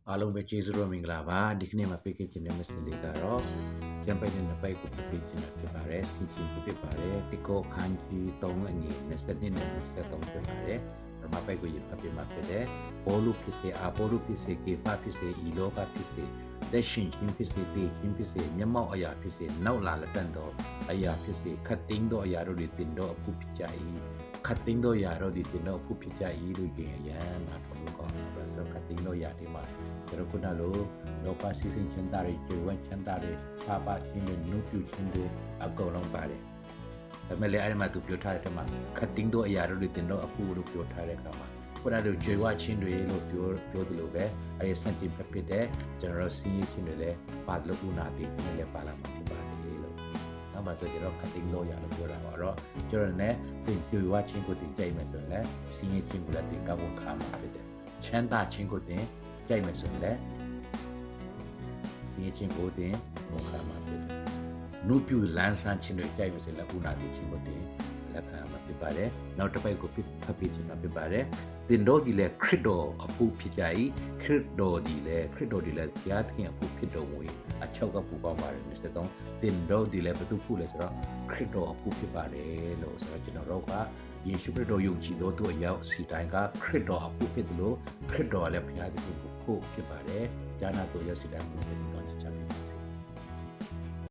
အားလုံးပဲကျေးဇူးတော်မင်္ဂလာပါဒီကနေ့မှာပေးခဲ့ခြင်းတဲ့ message လေးကတော့ကျမ်းပိုက်တဲ့နှစ်ပိုက်ကိုပေးခြင်းဖြစ်ပါတယ်စီချင်းဖြစ်ပါတယ်တိကောခန်းကြီး3အငယ်22နဲ့23ဖြစ်ပါတယ်ပထမပိုက်ကိုရဖတ်ပြမှာဖြစ်တယ်ဘောလူဖြစ်စေအဘောလူဖြစ်စေကေဖာဖြစ်စေဤလောကဖြစ်စေသက်ရှင်ခြင်းဖြစ်စေတည်ခြင်းဖြစ်စေမျက်မှောက်အရာဖြစ်စေနောက်လာလက်တန်သောအရာဖြစ်စေခတ်သိမ်းသောအရာတို့တွေတင်တော့အခုဖြစ်ကြ၏ခတ်သိမ်းသောအရာတို့တွေတင်တော့အခုဖြစ်ကြ၏လို့言အရန်မှာတော်လို့ကောင်းတယ်ဆိုတော့ခတ်သိမ်းသောအရာတွေမှာကျွန်တော်ခုနလိုလောကစီစဉ်ချမ်းသာတွေကျွေးဝချမ်းသာတွေဖာပါခြင်းတွေနှုတ်ပြခြင်းတွေအကုန်လုံးပါတယ်ဒါပေမဲ့လည်းအဲ့ဒီမှာသူပြောထားတဲ့မှာခတ်တင်းသောအရာတွေတင်တော့အခုလို့ပြောထားတဲ့အခါမှာခုနကကျွေးဝခြင်းတွေလို့ပြောသလိုပဲအဲ့ဒီစံချိန်ဖြစ်တဲ့ကျွန်တော်စီးရခြင်းတွေလည်းပါလို့ဦးနာတည်ခြင်းလည်းပါလာမှာဖြစ်ပါတယ်လို့နောက်မှဆိုကျွန်တော်ခတ်တင်းသောအရာလို့ပြောတာပါတော့ကျွန်တော်လည်းကျွေးဝခြင်းကိုတင်ကြိုက်မယ်ဆိုရင်လည်းစီးရခြင်းကိုလည်းတင်ကောင်းခါမှာဖြစ်တယ်ချမ်းသာခြင်းကိုတင်ကြိုက်မယ်ဆိုရင်လည်းစီးချင်းကိုတင်မောခါမှာဖြစ်တယ်။နုပြူလန်းဆန်းခြင်းတွေကြိုက်မယ်ဆိုရင်လည်းဥနာတိခြင်းကိုတင်လက်ခံမှာဖြစ်ပါတယ်။နောက်တစ်ပိုက်ကိုဖတ်ပြခြင်းမှာဖြစ်ပါတယ်။တင်တော်ဒီလေခရစ်တော်အဖို့ဖြစ်ကြ၏ခရစ်တော်ဒီလေဘုရားသခင်အဖို့ဖြစ်တော်မူ၏အချောက်ကပူပေါင်းပါတယ်mister 3တင်တော်ဒီလေဘသူဖို့လဲဆိုတော့ခရစ်တော်အဖို့ဖြစ်ပါတယ်လို့ဆိုတော့ကျွန်တော်တို့ကယေရှုခရစ်တော်ယုံကြည်သောသူအယောက်စီတိုင်းကခရစ်တော်အဖို့ဖြစ်တယ်လို့ခရစ်တော်လည်းဘုရားသခင်ကိုဖို့ဖြစ်ပါတယ်။ဉာဏ်တော်ရစီတိုင်းကို